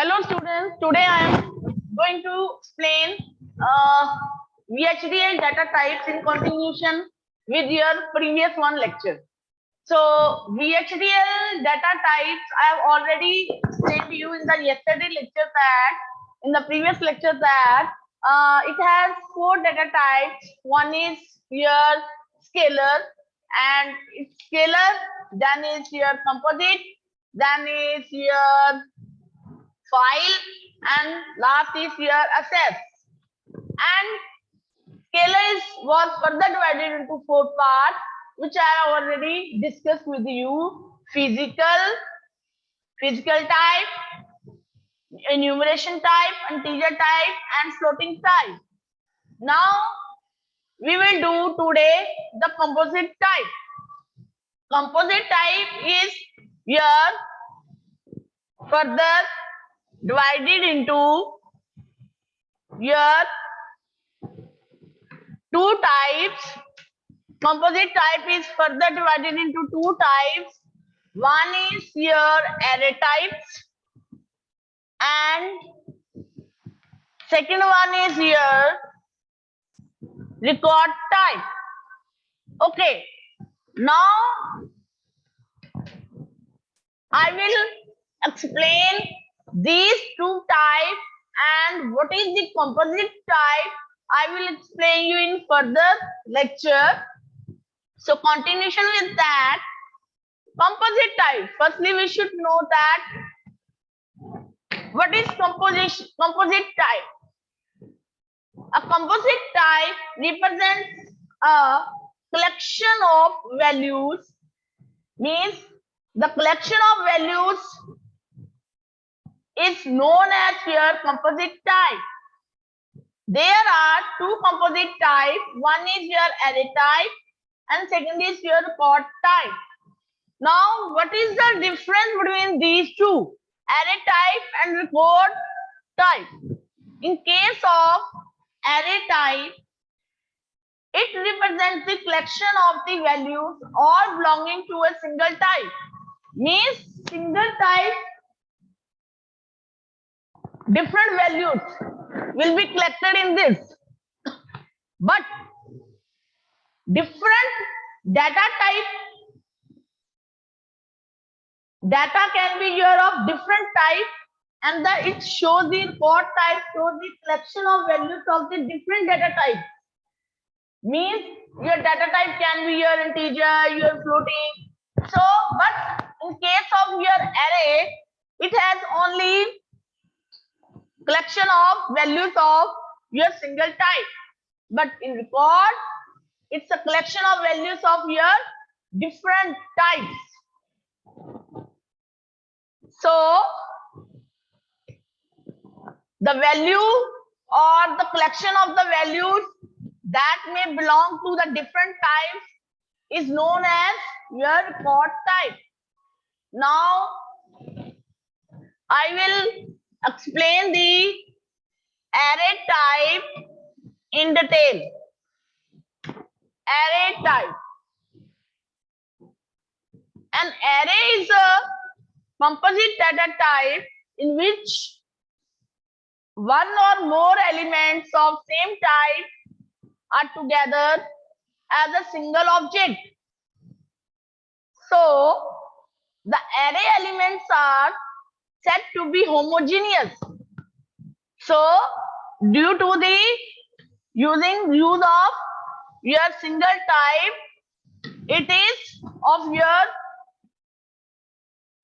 Hello students, today I am going to explain VHDL data types in continuation with your previous one lecture. So VHDL data types I have already explained to you in the yesterday lecture that in the previous lecture that it has four data types. One is your scalar and it's scalar, then is your composite, then is your file, and last is your assess. And scalar was further divided into four parts, which I have already discussed with you: physical type, enumeration type, integer type, and floating type. Now we will do today the composite type. Composite type is your further divided into your two types. Composite type is further divided into two types. One is your array types and second one is your record type. Okay, now I will explain these two types and what is the composite type. I will explain you in further lecture. So continuation with that, composite type. Firstly, we should know that what is composite type. A composite type represents a collection of values, means the collection of values is known as your composite type. There are two composite types. One is your array type and second is your record type. Now, what is the difference between these two, array type and record type? In case of array type, it represents the collection of the values all belonging to a single type. Means single type, different values will be collected in this, but different data can be here of different type, and it shows the record type shows the collection of values of the different data type. Means your data type can be your integer, your floating. So, but in case of your array, it has only collection of values of your single type. But in record, it's a collection of values of your different types. So, the value or the collection of the values that may belong to the different types is known as your record type. Now, I will explain the array type in detail. Array type. An array is a composite data type in which one or more elements of same type are together as a single object. So, the array elements are said to be homogeneous. So, due to the use of your single type, it is of your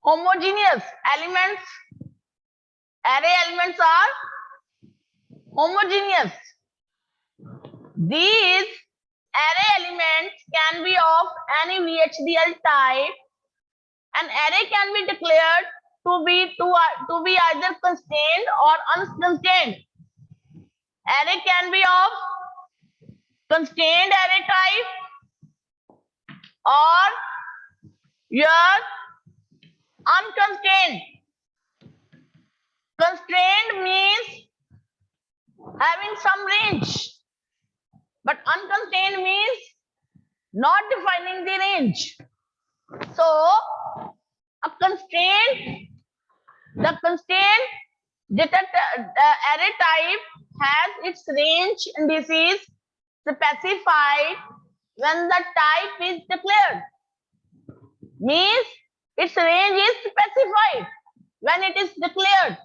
homogeneous elements. Array elements are homogeneous. These array elements can be of any VHDL type. An array can be declared to be either constrained or unconstrained. Array can be of constrained array type or your unconstrained. Constrained means having some range, but unconstrained means not defining the range. So, a constraint, the constraint array type has its range indices specified when the type is declared. Means its range is specified when it is declared.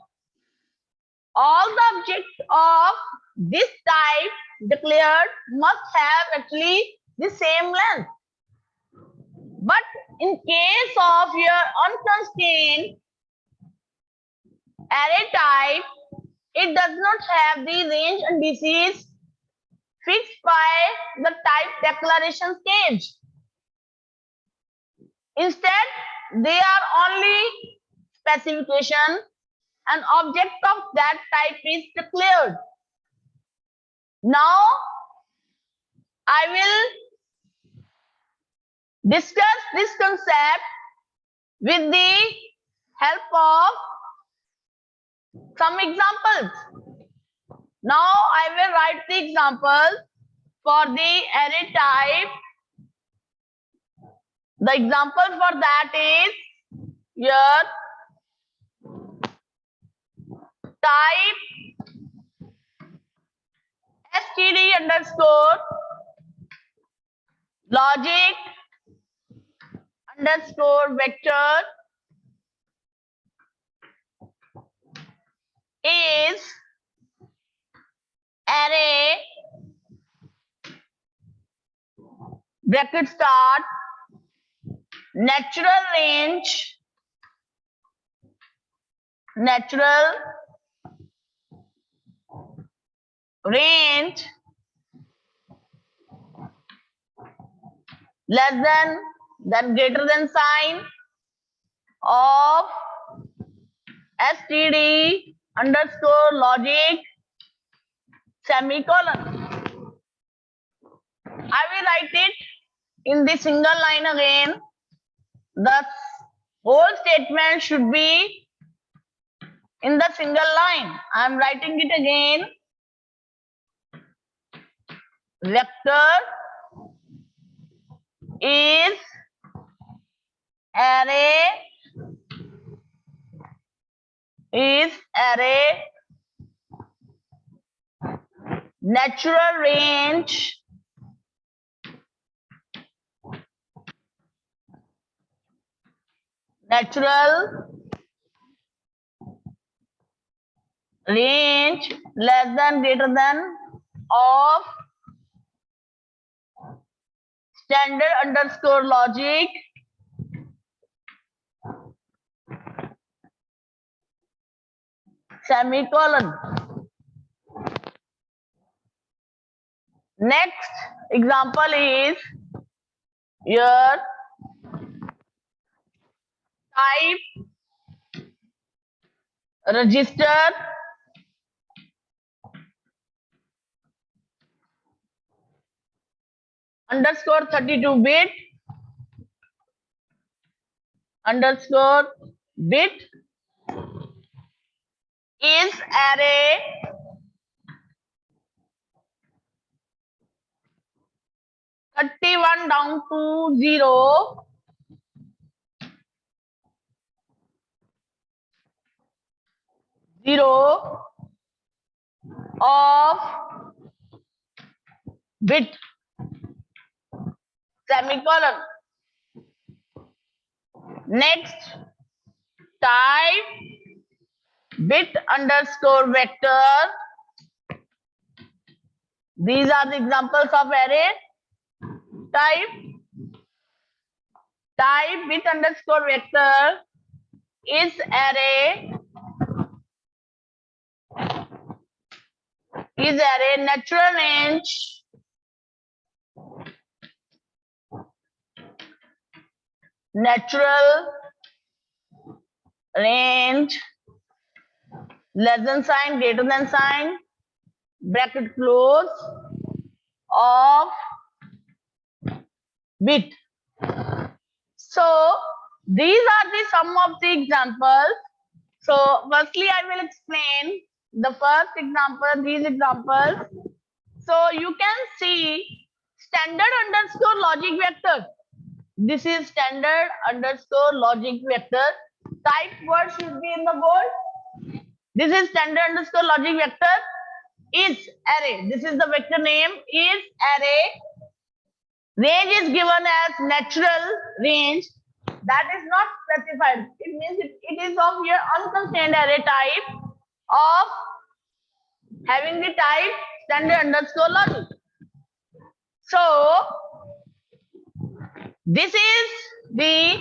All the objects of this type declared must have actually the same length. But in case of your unconstrained array type, it does not have the range indices fixed by the type declaration stage. Instead, they are only specification. An object of that type is declared. Now, I will discuss this concept with the help of some examples. Now, I will write the example for the array type. The example for that is here type std underscore logic underscore vector is array bracket start natural range less than greater than sign of std underscore logic semicolon. I will write it in the single line again. The whole statement should be in the single line. I am writing it again. Vector is array natural range less than greater than of standard underscore logic semicolon. Next example is your type register underscore 32-bit underscore bit is array (31) down to 0 of bit semicolon. Next, type bit underscore vector. These are the examples of array type. Type bit underscore vector is array natural range less than sign greater than sign bracket close of bit. So these are the some of the examples. So firstly I will explain the first example, these examples. So you can see standard underscore logic vector. This is standard underscore logic vector. Type word should be in the bold. This is standard underscore logic vector is array. This is the vector name is array. Range is given as natural range. That is not specified. It means it is of your unconstrained array type of having the type standard underscore logic. So this is the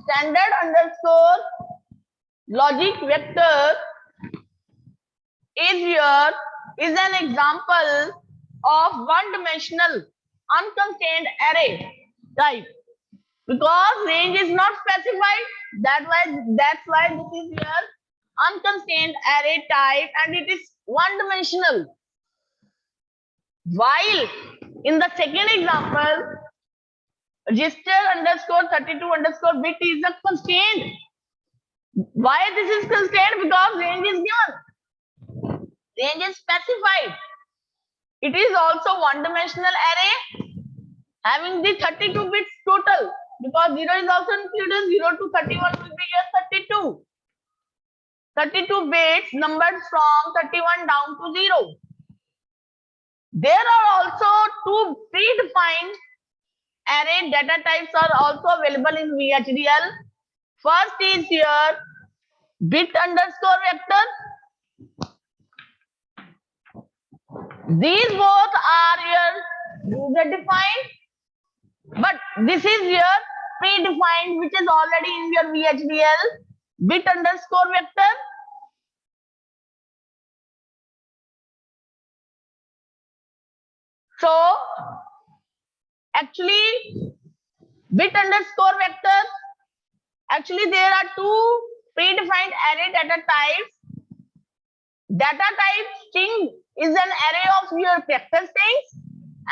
standard underscore logic vector is an example of one-dimensional unconstrained array type. Because range is not specified, that's why this is your unconstrained array type and it is one-dimensional. While in the second example, register underscore 32 underscore bit is a constraint. Why this is constrained? Because range is given. Range is specified. It is also one-dimensional array having the 32 bits total. Because 0 is also included. 0 to 31 will be your 32. 32 bits numbered from 31 down to 0. There are also two predefined array data types are also available in VHDL. First is your bit underscore vector. These both are your user defined, but this is your predefined, which is already in your VHDL bit underscore vector. So actually bit underscore vector, actually there are two predefined array data types. Data type string is an array of your vector strings,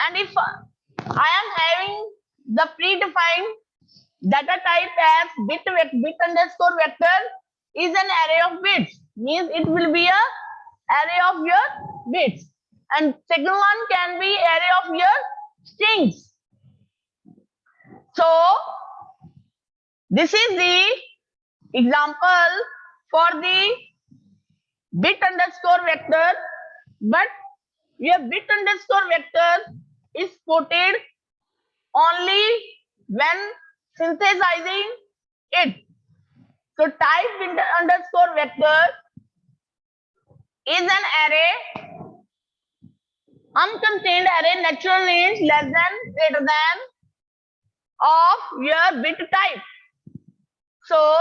and if I am having the predefined data type as bit underscore vector is an array of bits, means it will be a array of your bits, and second one can be array of your strings. So this is the example for the bit underscore vector, but your bit underscore vector is quoted only when synthesizing it. So type bit underscore vector is an array, unconstrained array, natural range less than greater than of your bit type. So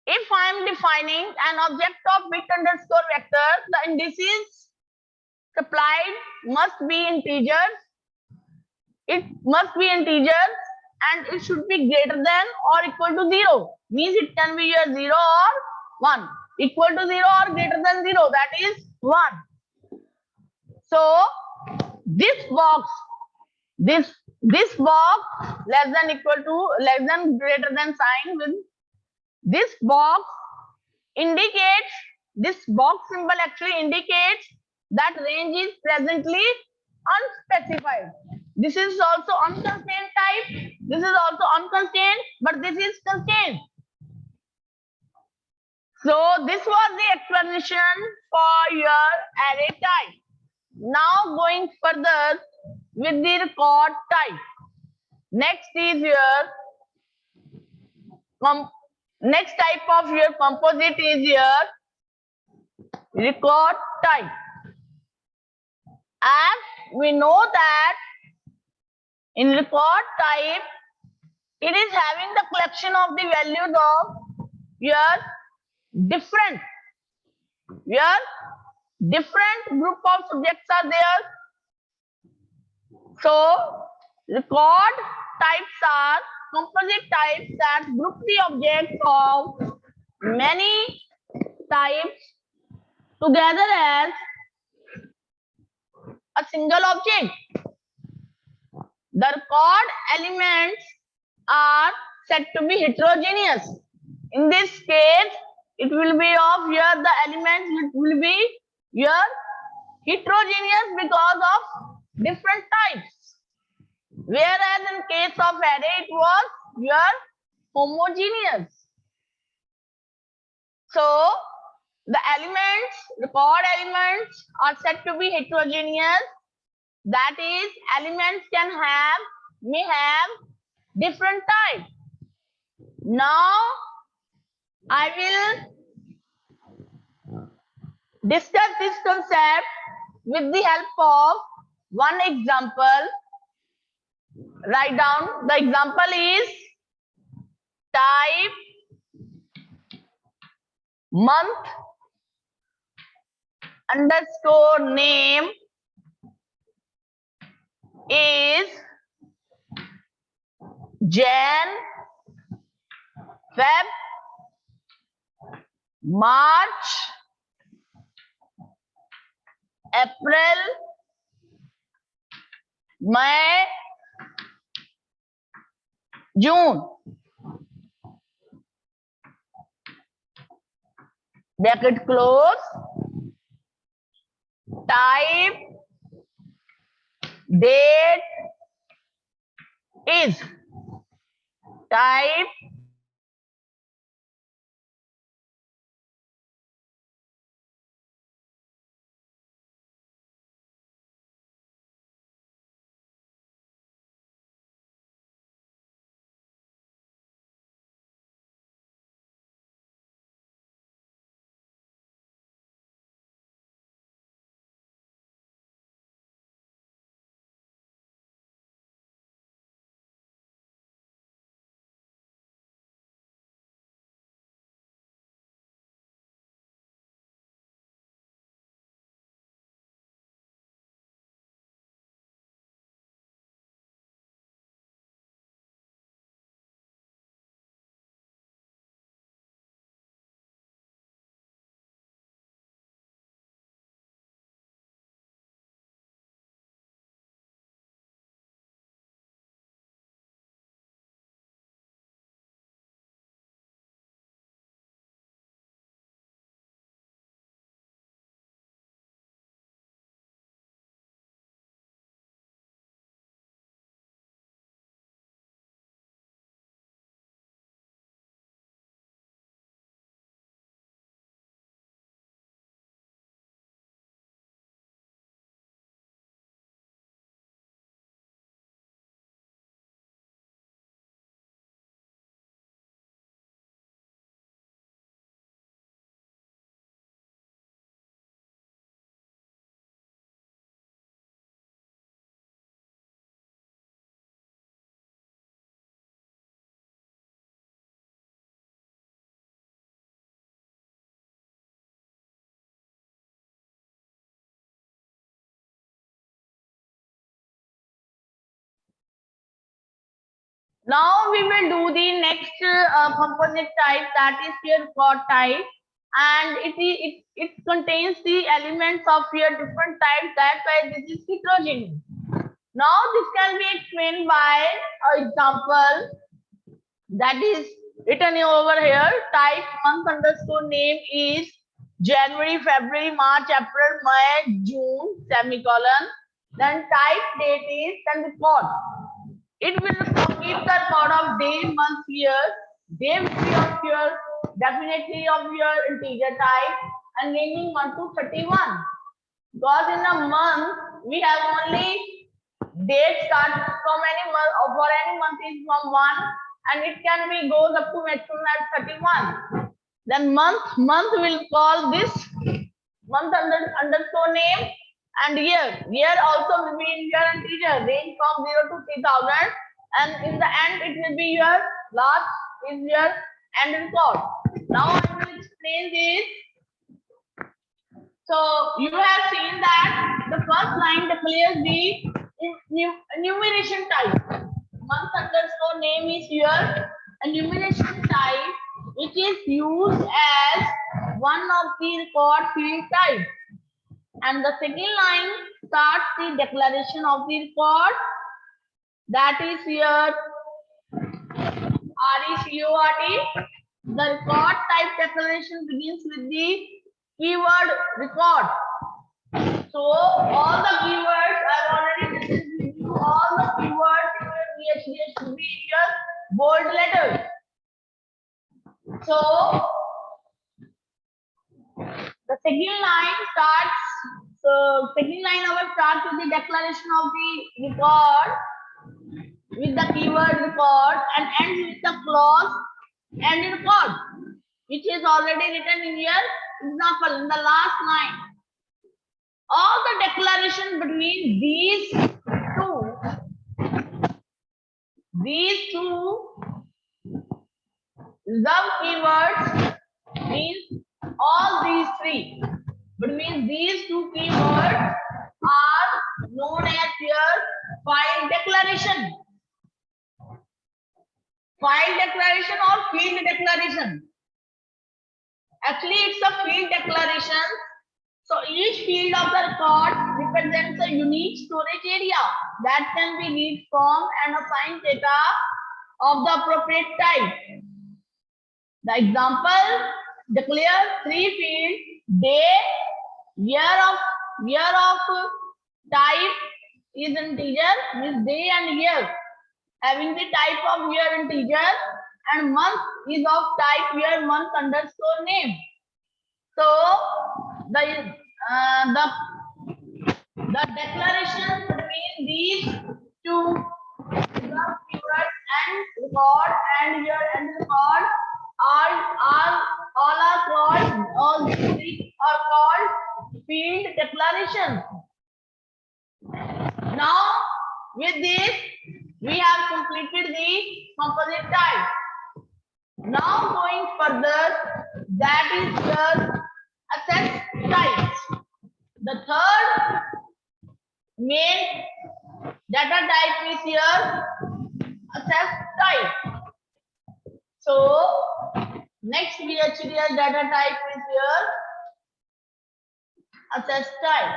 if I am defining an object of bit underscore vector, the indices supplied must be integers. It must be integers and it should be greater than or equal to 0. Means it can be your 0 or 1. Equal to 0 or greater than 0, that is 1. So this box, this box less than equal to less than greater than sign with this box indicates, this box symbol actually indicates that range is presently unspecified. This is also unconstrained type. This is also unconstrained, but this is constrained. So this was the explanation for your array type. Now going further with the record type. Next is your next type of your composite is your record type. As we know that in record type, it is having the collection of the values of your different group of subjects are there. So record types are composite types that group the objects of many types together as a single object. The record elements are said to be heterogeneous. In this case, it will be of your the elements it will be your heterogeneous because of different types. Whereas in case of array, it was your homogeneous. So the elements, record elements are said to be heterogeneous. That is, elements may have different types. Now I will discuss this concept with the help of one example. Write down. The example is type month underscore name is Jan, Feb, March, April, May, June. Bracket close. Type date is type Now we will do the next composite type, that is your record type, and it contains the elements of your different types. That's why this is heterogeneous. Now this can be explained by an example that is written over here. Type month underscore name is January, February, March, April, May, June, semicolon. Then type date is then record. It will keep the record of day, month, year. Day will be of your definitely of your integer type, and naming 1 to 31. Because in a month we have only date start from any month, or for any month is from 1, and it can be goes up to maximum at 31. Then month will call this month underscore name, and year also will be in your integer, range from 0 to 3000, and in the end it will be your last is your end record. Now I will explain this. So you have seen that the first line declares the enumeration type. Month underscore name is your enumeration type, which is used as one of the record field type. And the second line starts the declaration of the record. That is your RECORD. The record type declaration begins with the keyword record. So all the keywords I've already discussed with you. All the keywords in your VHDL should be in your bold letters. So The second line starts. So second line our starts with the declaration of the record with the keyword record and ends with the clause end record, which is already written in your example in the last line. All the declaration between these two reserved keywords means all these three. Between these two keywords are known as your file declaration. File declaration or field declaration. Actually, it's a field declaration. So each field of the record represents a unique storage area that can be read from and assigned data of the appropriate type. The example declare three fields: day, year of type is integer, means day and year, having the type of year integer, and month is of type year month underscore name. So the declaration between these two keywords and record and year and record all these three are called field declarations. Now with this we have completed the composite type. Now going further, that is the access types. The third main data type is here access type. So next VHDL data type is here access type.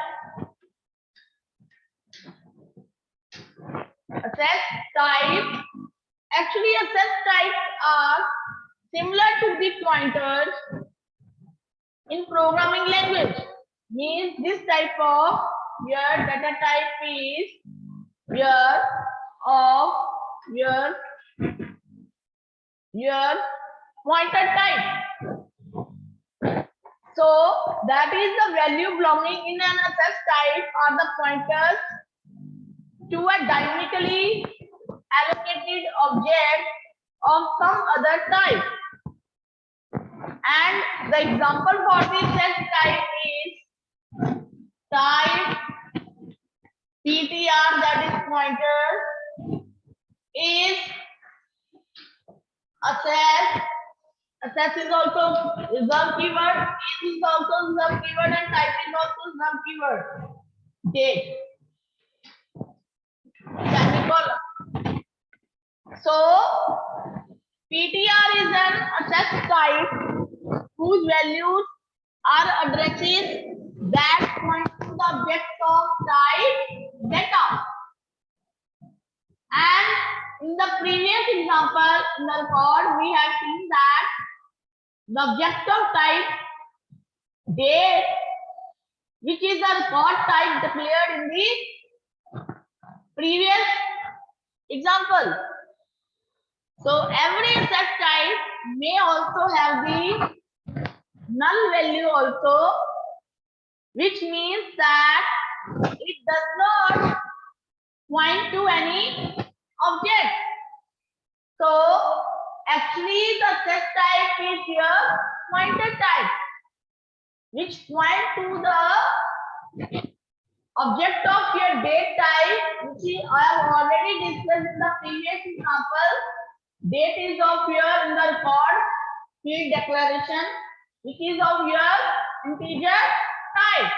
Access type. Actually, access types are similar to the pointers in programming language. Means this type of your data type is your pointer type. So that is the value belonging in an access type are the pointers to a dynamically allocated object of some other type. And the example for this access type is type PTR, that is pointer, is access. Access is also reserved keyword, is also reserved keyword, and type is also reserved keyword. Date. Semicolon. So PTR is an access type whose values are addresses that point to the object of type data. And in the previous example, in the record, we have seen that the object of type date, which is a record type declared in the previous example. So every access type may also have the null value also, which means that it does not point to any object. So actually the access type is here pointer type, which point to the object of your date type, which I have already discussed in the previous example. Date is of here in the record field declaration, which is of your integer type.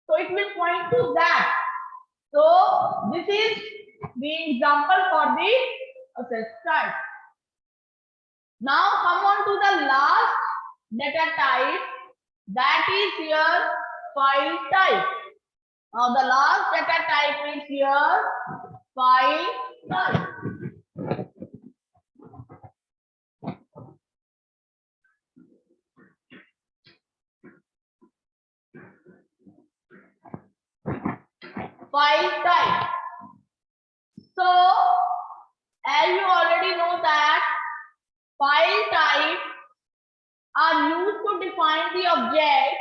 So it will point to that. So this is the example for the access type. Now come on to the last data type, that is your file type. Now the last data type is your file type. File type. So as you already know that file types are used to define the object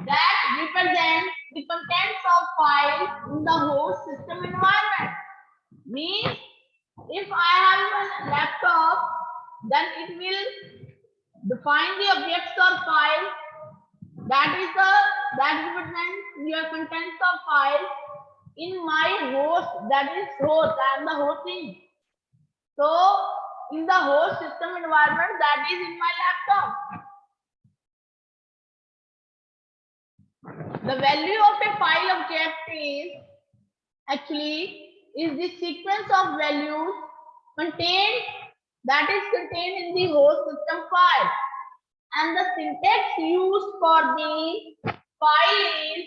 that represents the contents of file in the host system environment. Means if I have a laptop, then it will define the objects or file that represents your contents of file in my host, that is host. I am the hosting. So in the host system environment, that is in my laptop. The value of a file object is the sequence of values contained in the host system file, and the syntax used for the file is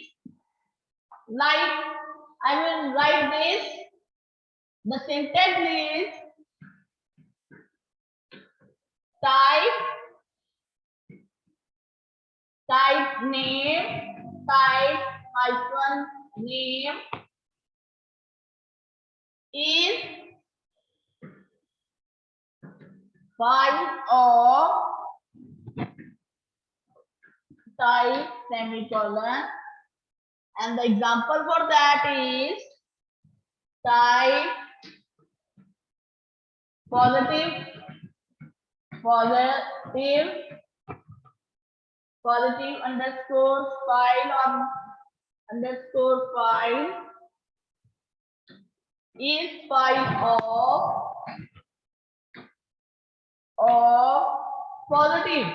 like, I will write this. The syntax is type name, type hyphen name is file of type semicolon, and the example for that is type positive underscore file or underscore file is file of positive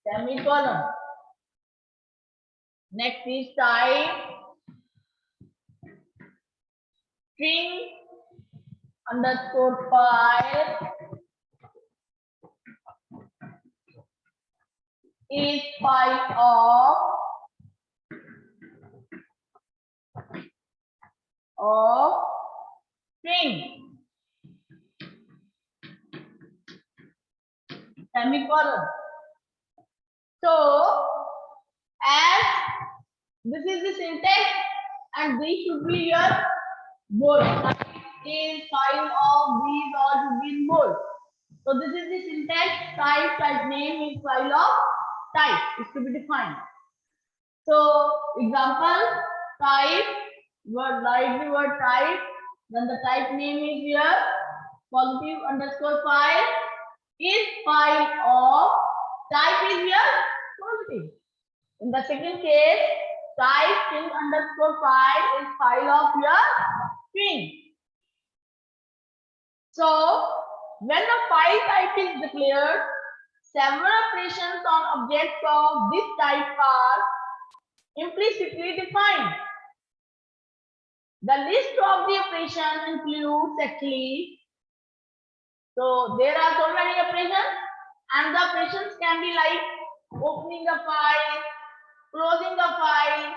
semicolon. Next is type string underscore file is file of string semicolon. So as this is the syntax and this should be your bold. Is file of these all should be in bold. So this is the syntax. Type name is file of type is to be defined. So example, type, write the word type, then the type name is here, positive underscore file is file of type is here positive. In the second case, type string underscore file is file of your string. So when a file type is declared, several operations on objects of this type are implicitly defined. The list of the operations includes so there are so many operations, and the operations can be like opening a file, closing a file,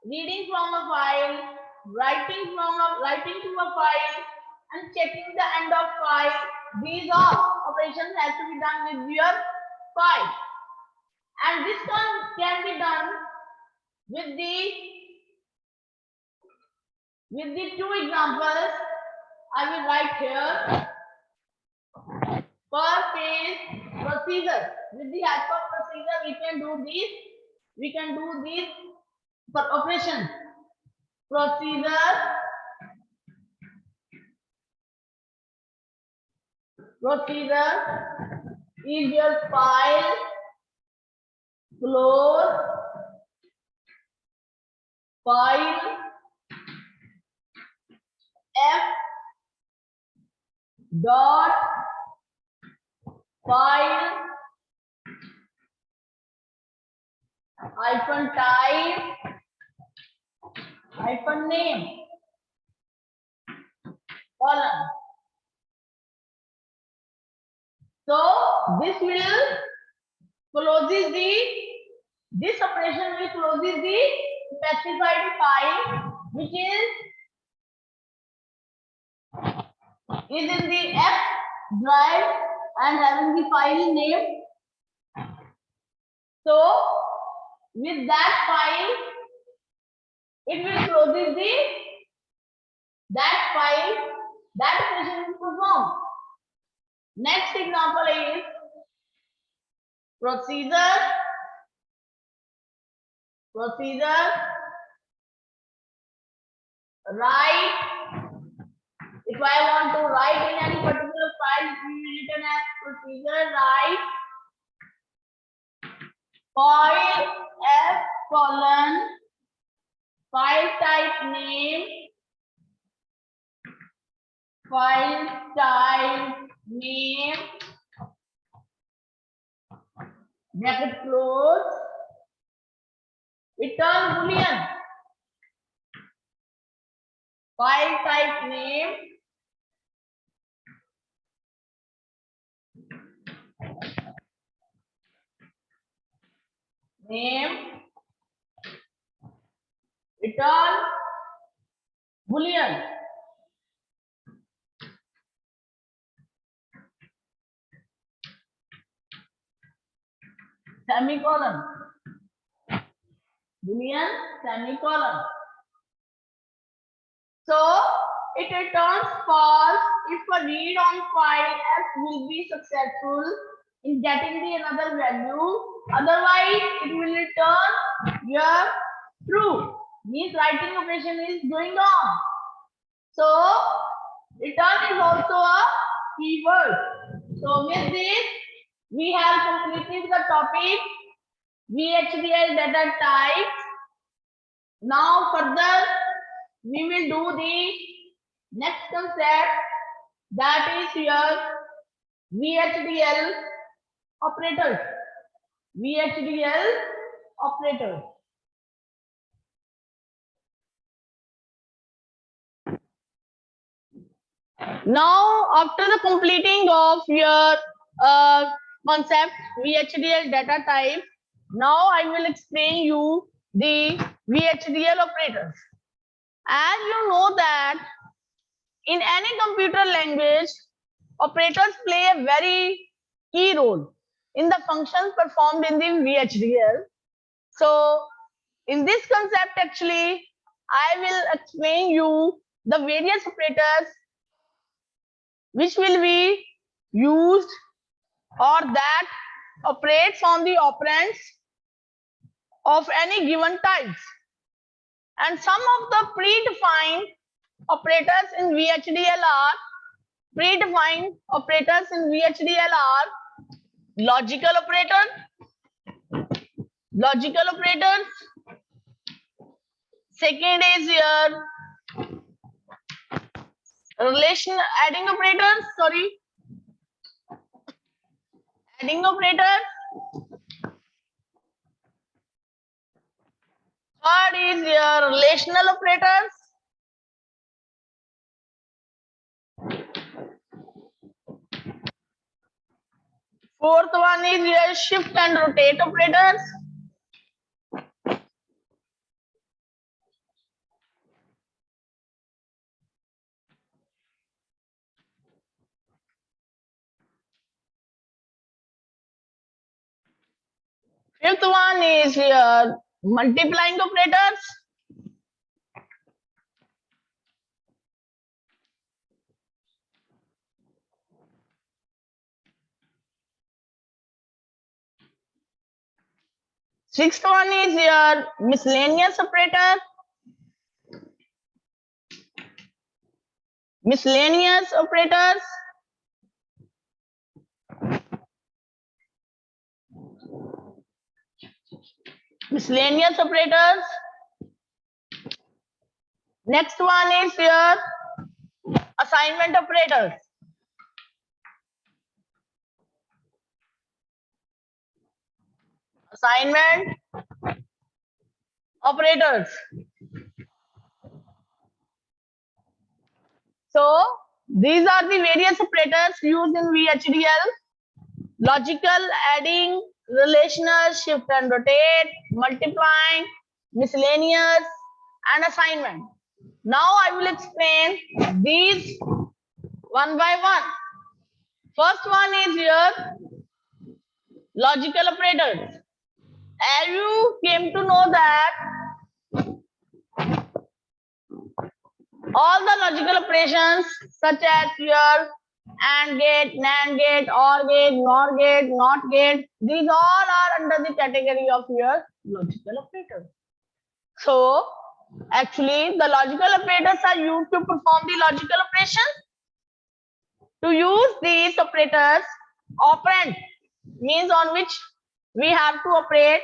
reading from a file, writing to a file, and checking the end of file. These all operations have to be done with your file, and this one can be done with the two examples I will write here. First is procedure. With the help of procedure, we can do these operations. Procedure is your file close, file f dot file hyphen type hyphen name column. So this operation will closes the specified file which is in the F drive and having the file name. So with that file, it will closes that file, that operation will perform. Next example is procedure. Write. If I want to write in any particular file, it will be written as procedure write file f colon file type name bracket close, return boolean, file type name return boolean. Semicolon. Boolean semicolon. So it returns false if a read on file f will be successful in getting the another value. Otherwise, it will return your true. Means writing operation is going on. So return is also a keyword. So with this, we have completed the topic VHDL data types. Now further, we will do the next concept, that is your VHDL operators. VHDL operator. Now, after the completing of your concept VHDL data type, now I will explain you the VHDL operators. As you know that in any computer language, operators play a very key role in the functions performed in the VHDL. So, in this concept, actually, I will explain you the various operators which will be used or that operates on the operands of any given types. And some of the predefined operators in VHDL are logical operators. Second is your adding operators. Third is your relational operators. Fourth one is your shift and rotate operators. Fifth one is your multiplying operators. Sixth one is your miscellaneous operator. Miscellaneous operators. Next one is your assignment operators. So these are the various operators used in VHDL: logical, adding, relational, shift and rotate, multiplying, miscellaneous, and assignment. Now I will explain these one by one. First one is your logical operators. As you came to know that all the logical operations such as your AND gate, NAND gate, OR gate, NOR gate, NOT gate. These all are under the category of your logical operators. So, actually, the logical operators are used to perform the logical operations. To use these operators, operand means on which we have to operate.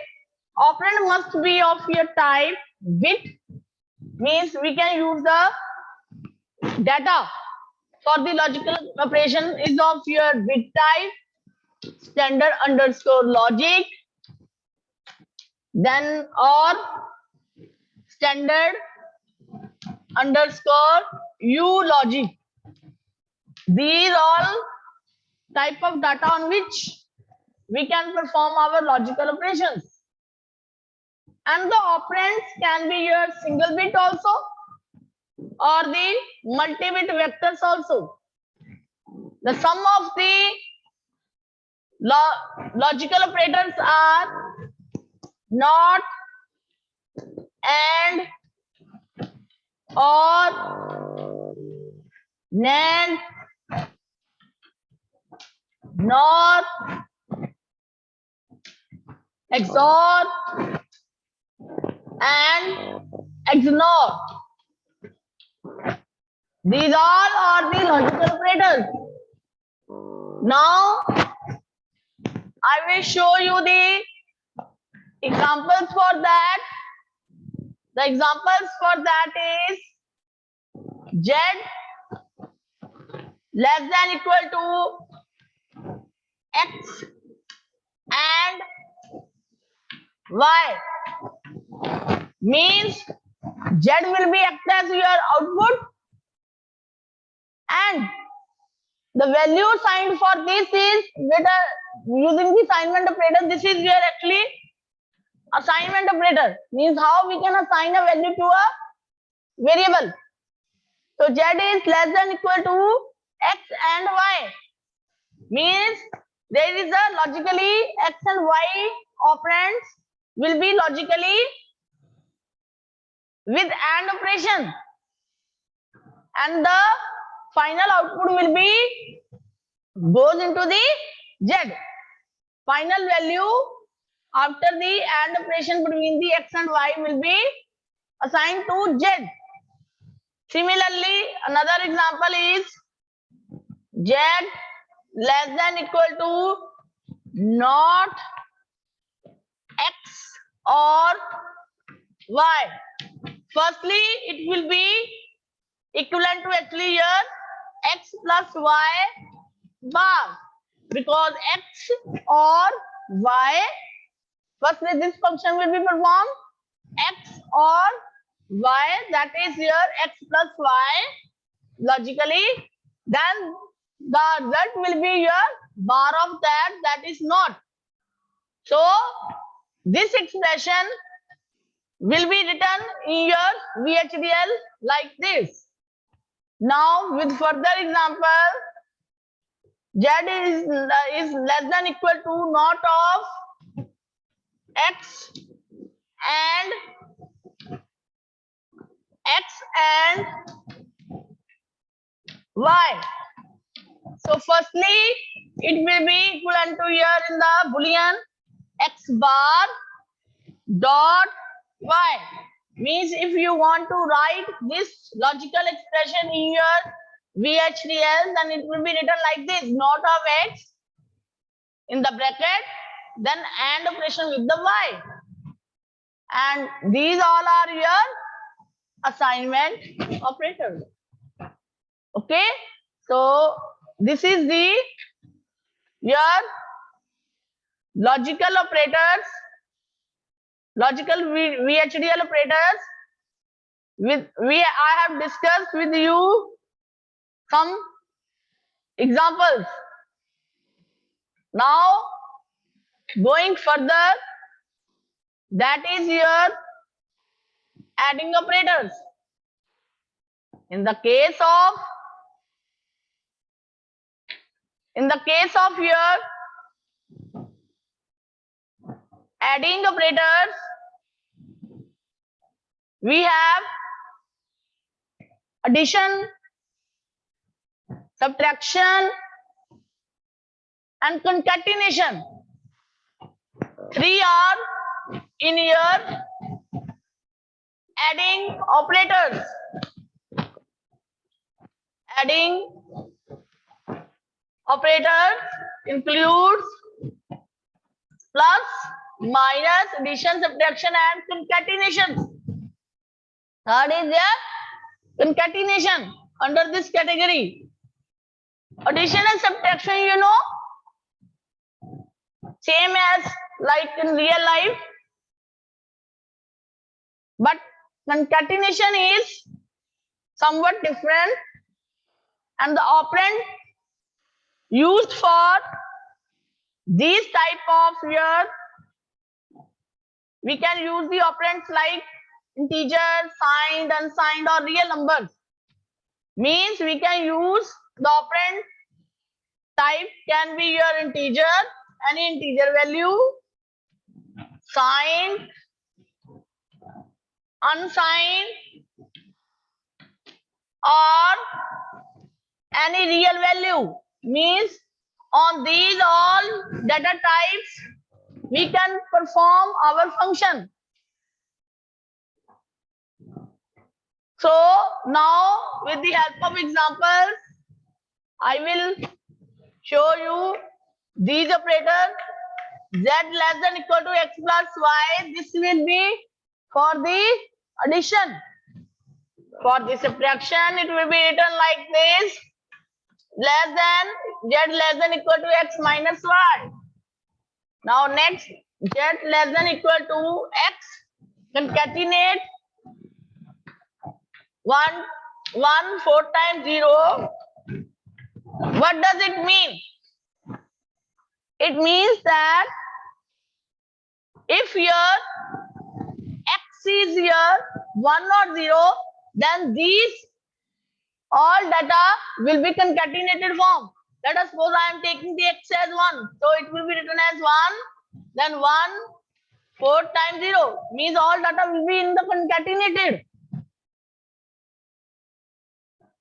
Operand must be of your type bit, means we can use the data for the logical operation is of your bit type, standard underscore logic, then or standard underscore u logic. These all type of data on which we can perform our logical operations. And the operands can be your single bit also or the multi-bit vectors also. The sum of the logical operators are not, and, or, NAND, NOR, XOR, and XNOR. These all are the logical operators. Now, I will show you the examples for that. The examples for that is Z less than equal to X and Y. Means Z will be act as your output and the value assigned for this is using the assignment operator. This is your actually assignment operator, means how we can assign a value to a variable. So Z is less than equal to X and Y, means there is a logically X and Y operands will be logically with AND operation, and the final output will be goes into the Z. Final value after the AND operation between the X and Y will be assigned to Z. Similarly, another example is Z less than equal to not X or Y. Firstly, it will be equivalent to actually your X plus Y bar, because X or Y, firstly this function will be performed X or Y, that is your X plus Y logically, then the result will be your bar of that is not. So this expression will be written in your VHDL like this. Now with further example, Z is less than equal to not of X and Y. So firstly, it will be equivalent to here in the boolean X bar dot Y. Means if you want to write this logical expression in your VHDL, then it will be written like this: not of X in the bracket, then AND operation with the Y. And these all are your assignment operators. Okay, so this is the your logical operators, logical VHDL operators. I have discussed with you some examples. Now going further, that is your adding operators. In the case of your adding operators, we have addition, subtraction, and concatenation. 3 are in here adding operators. Adding operators includes plus, minus, addition, subtraction and concatenation. Third is there concatenation under this category. Addition and subtraction, you know, same as like in real life, but concatenation is somewhat different, and the operand used for these type of here, we can use the operands like integer, signed, unsigned or real numbers. Means we can use the operand type can be your integer, any integer value, signed, unsigned or any real value. Means on these all data types we can perform our function. So now with the help of examples I will show you these operators. Z less than equal to x plus y, this will be for the addition. For the subtraction it will be written like this, less than z less than equal to x minus y. Now next, z less than equal to x, concatenate 1 4 times 0. What does it mean? It means that if here x is here 1 or 0, then these all data will be concatenated form. Let us suppose I am taking the x as 1, so it will be written as 1, then 1 4 times 0 means all data will be in the concatenated.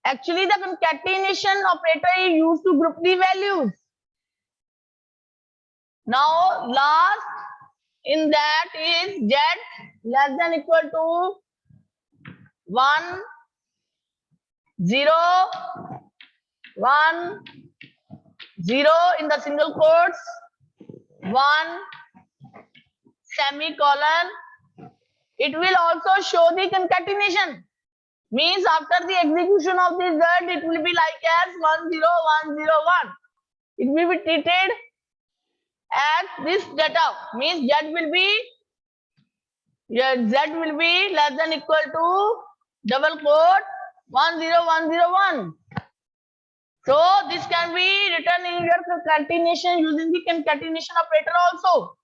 Actually, the concatenation operator is used to group the values. Now, last in that is z less than equal to 1 0 1 0 in the single quotes 1 semicolon. It will also show the concatenation. Means after the execution of this z, it will be like as 1 0 1 0 1. It will be treated as this data. Means z will be less than equal to double quote 1 0 1 0 1. So this can be written in your concatenation using the concatenation operator also.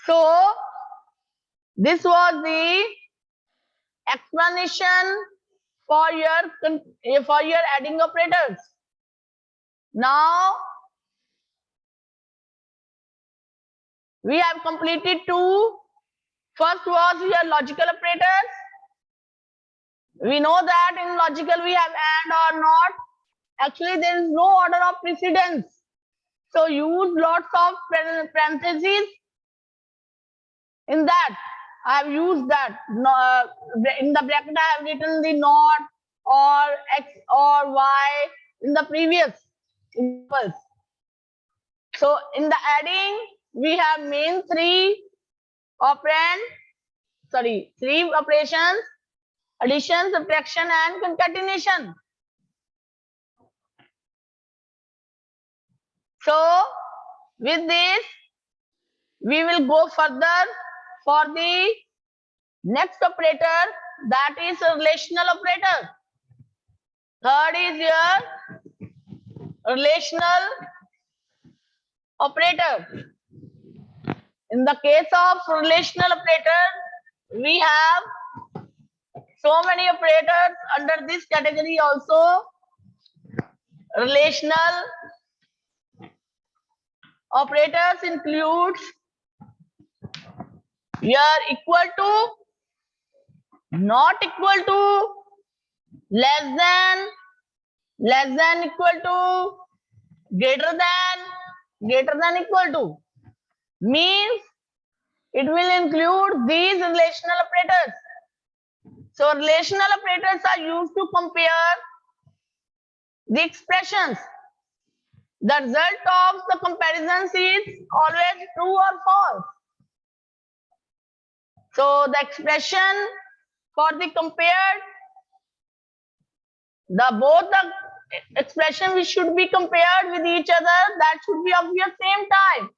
So this was the explanation for your adding operators. Now we have completed two. First was your logical operators. We know that in logical we have and or not. Actually, there is no order of precedence. So use lots of parentheses in that. I have used that. In the bracket I have written the not or x or y in the previous examples. So in the adding we have main three operations: addition, subtraction and concatenation. So with this we will go further for the next operator, that is a relational operator. Third is your relational operator. In the case of relational operator, we have so many operators under this category also. Relational operators includes your equal to, not equal to, less than equal to, Greater than equal to means it will include these relational operators. So relational operators are used to compare the expressions. The result of the comparisons is always true or false. So the expression for the compared, both the expression which should be compared with each other, that should be of your same type.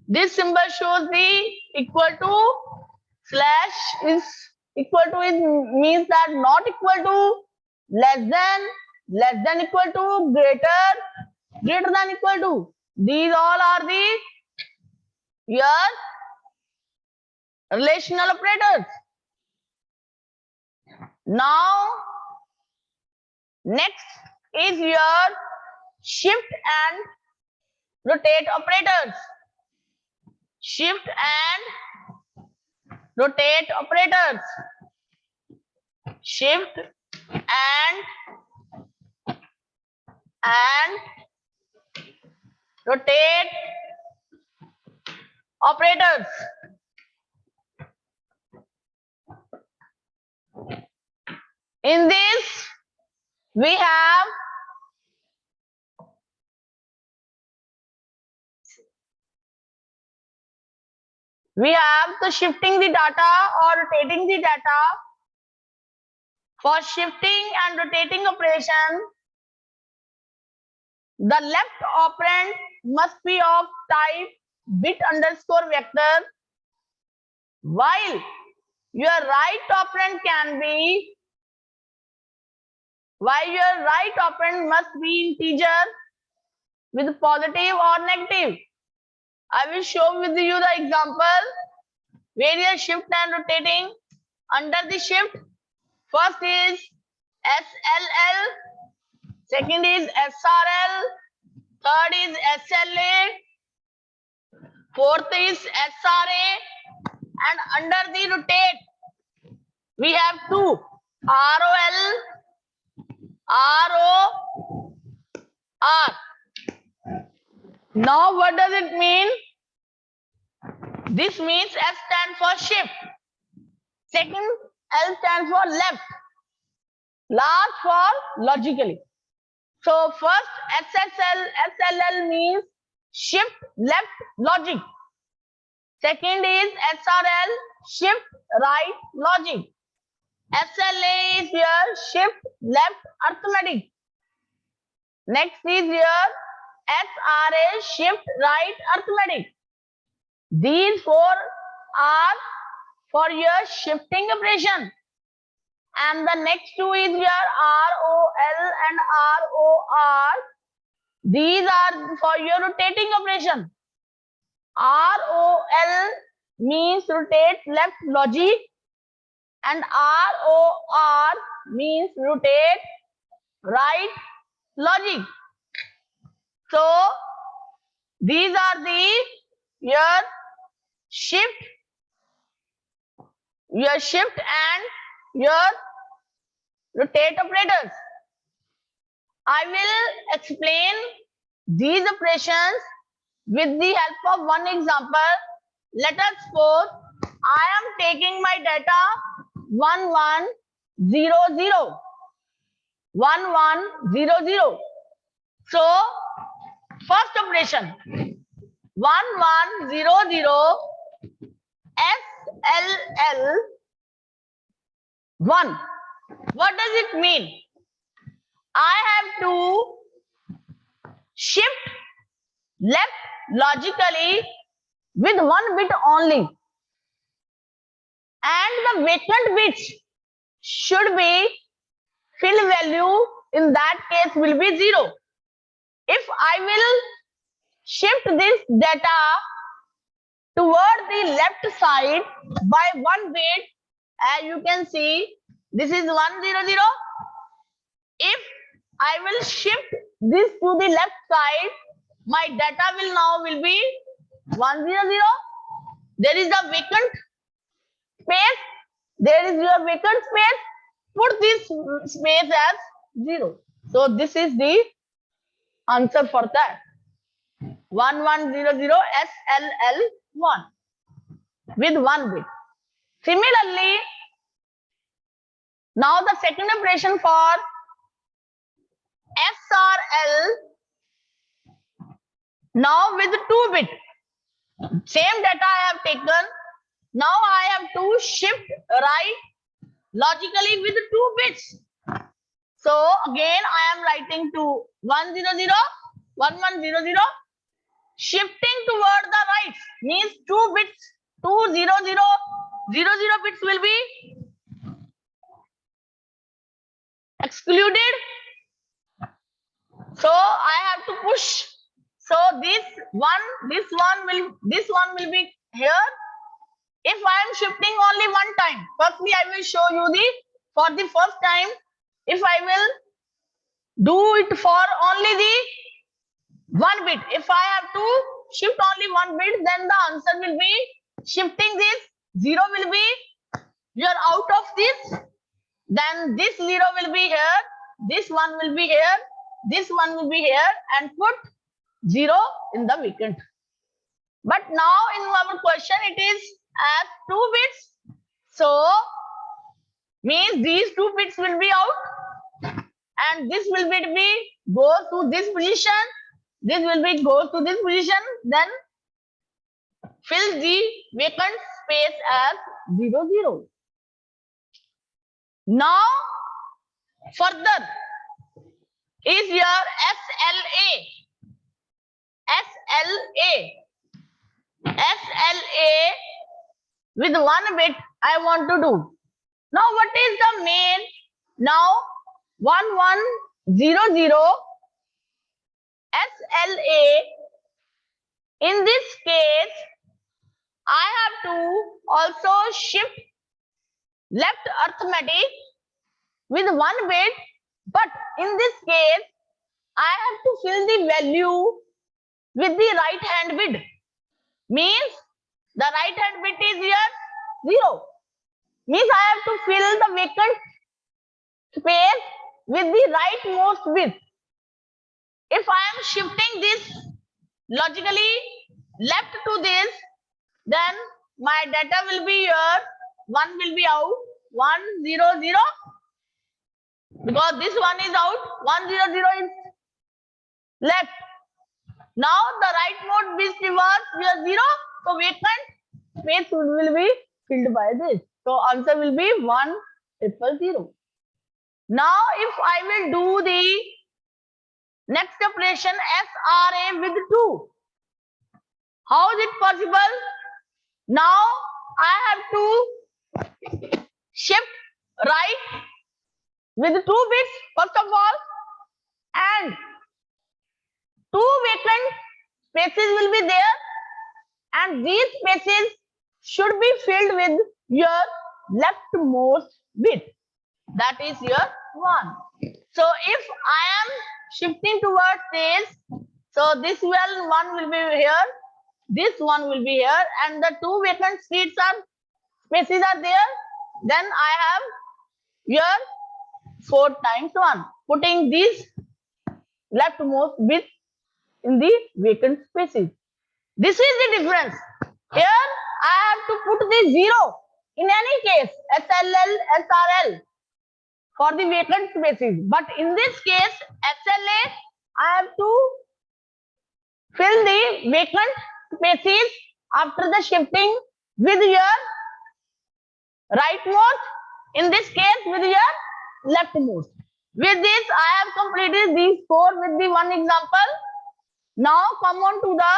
This symbol shows the equal to, slash is equal to is means that not equal to, less than equal to, greater than equal to. These all are the your relational operators. Now next is your shift and rotate operators. Shift and rotate operators. Shift and rotate operators. In this we have the shifting the data or rotating the data. For shifting and rotating operation, the left operand must be of type bit underscore vector, while your right operand must be integer with positive or negative. I will show with you the example where you shift and rotating. Under the shift, first is SLL, second is SRL, third is SLA, fourth is SRA, and under the rotate we have two, ROL, ROR. Now what does it mean? This means S stands for shift, second L stands for left, last for logically. So first SLL means shift left logic. Second is SRL, shift right logic. SLA is your shift left arithmetic. Next is your SRA, shift right arithmetic. These four are for your shifting operation. And the next two is your ROL and ROR. These are for your rotating operation. ROL means rotate left logic and ROR means rotate right logic. So these are the your shift and your rotate operators. I will explain these operations with the help of one example. Let us suppose I am taking my data 1100. 1100. So first operation 1100 SLL 1. What does it mean? I have to shift left logically with one bit only, and the vacant bits should be fill value, in that case will be 0. If I will shift this data toward the left side by one bit, as you can see, this is 100. If I will shift this to the left side, my data will be 100. There is a vacant space. There is your vacant space. Put this space as 0. So this is the answer for that. 1100 SLL1 with 1 bit. Similarly, now the second operation for SRL, now with 2 bit. Same data I have taken. Now I have to shift right logically with 2 bits. So again I am writing to 100, 1100, shifting toward the right means 2 bits, 200, 00 bits will be excluded. So I have to push. So this one will be here. If I am shifting only one time, firstly I will show you for the first time. If I will do it for only the 1 bit, if I have to shift only 1 bit, then the answer will be shifting this 0 will be here out of this. Then this 0 will be here, this one will be here, this one will be here, and put 0 in the vacant. But now in our question it is as 2 bits. So means these 2 bits will be out, and this will be go to this position. This will be go to this position. Then fill the vacant space as 00. Now further is your SLA with 1 bit I want to do. Now what is the main? Now 1100 SLA. In this case I have to also shift left arithmetic with 1 bit, but in this case I have to fill the value with the right hand bit. Means the right hand bit is here 0. Means I have to fill the vacant space with the rightmost bit. If I am shifting this logically left to this, then my data will be here, 1 will be out, 100, because this one is out, 100 is left. Now the rightmost bit was here 0, so vacant space will be filled by this. So answer will be 1000. Now if I will do the next operation SRA with 2, how is it possible? Now I have to shift right with 2 bits first of all, and 2 vacant spaces will be there, and these spaces should be filled with your leftmost bit, that is your 1. So if I am shifting towards this, so this one will be here, this one will be here, and the 2 vacant spaces are there, then I have here 4 times 1, putting this leftmost bit in the vacant spaces. This is the difference. Here I have to put the 0 in any case, SLL, SRL for the vacant spaces. But in this case, SLA, I have to fill the vacant spaces after the shifting with your rightmost, in this case with your leftmost. With this, I have completed these 4 with the 1 example. Now come on to the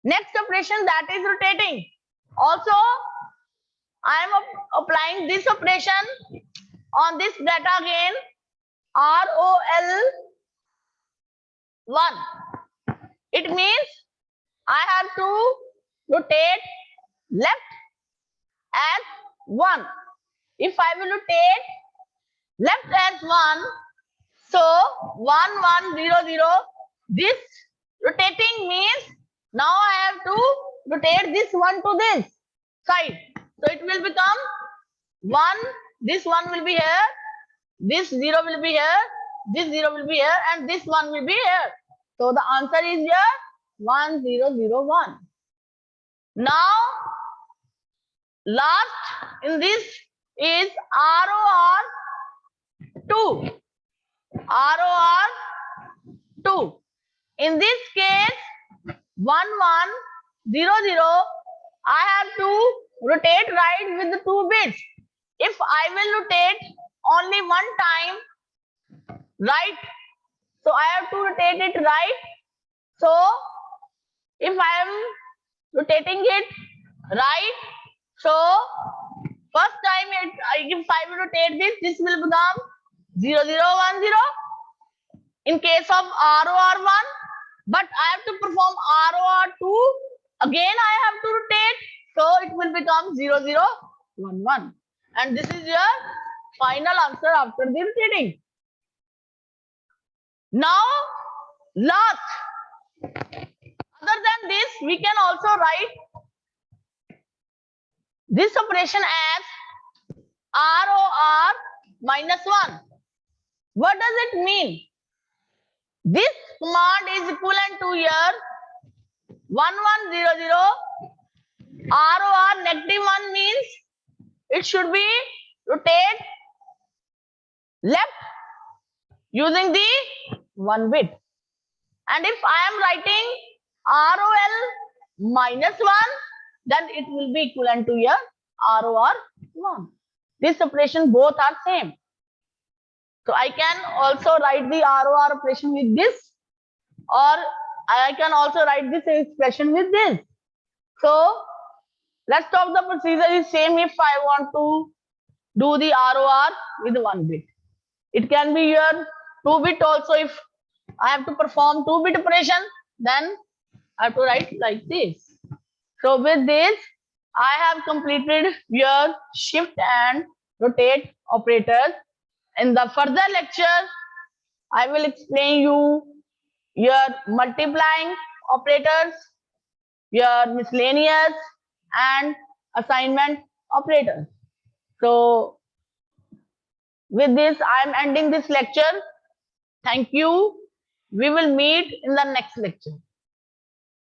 next operation, that is rotating. Also, I am applying this operation on this data again, ROL1. It means I have to rotate left as 1. If I will rotate left as 1, so 1100, this rotating means now I have to rotate this one to this side. So it will become 1, this one will be here, this 0 will be here, this 0 will be here, and this 1 will be here. So the answer is here 1001. Now, last in this is ROR 2. ROR 2. In this case, 1100, I have to rotate right with the 2 bits. If I will rotate only one time right, so I have to rotate it right. So if I am rotating it right, so first time if I will rotate this will become 0010 in case of ROR1, but I have to perform ROR2. Again I have to rotate, so it will become 0011. And this is your final answer after the rotating. Now, last, other than this, we can also write this operation as ROR minus 1. What does it mean? This command is equivalent to your 1100. ROR negative 1 means it should be rotate left using the 1 bit. And if I am writing ROL minus 1, then it will be equivalent to your ROR 1. This operation both are same. So I can also write the ROR operation with this, or I can also write this expression with this. So rest of the procedure is same if I want to do the ROR with 1 bit. It can be your 2 bit also. If I have to perform 2 bit operation, then I have to write like this. So with this, I have completed your shift and rotate operators. In the further lecture, I will explain you your multiplying operators, your miscellaneous and assignment operators. So with this, I am ending this lecture. Thank you. We will meet in the next lecture.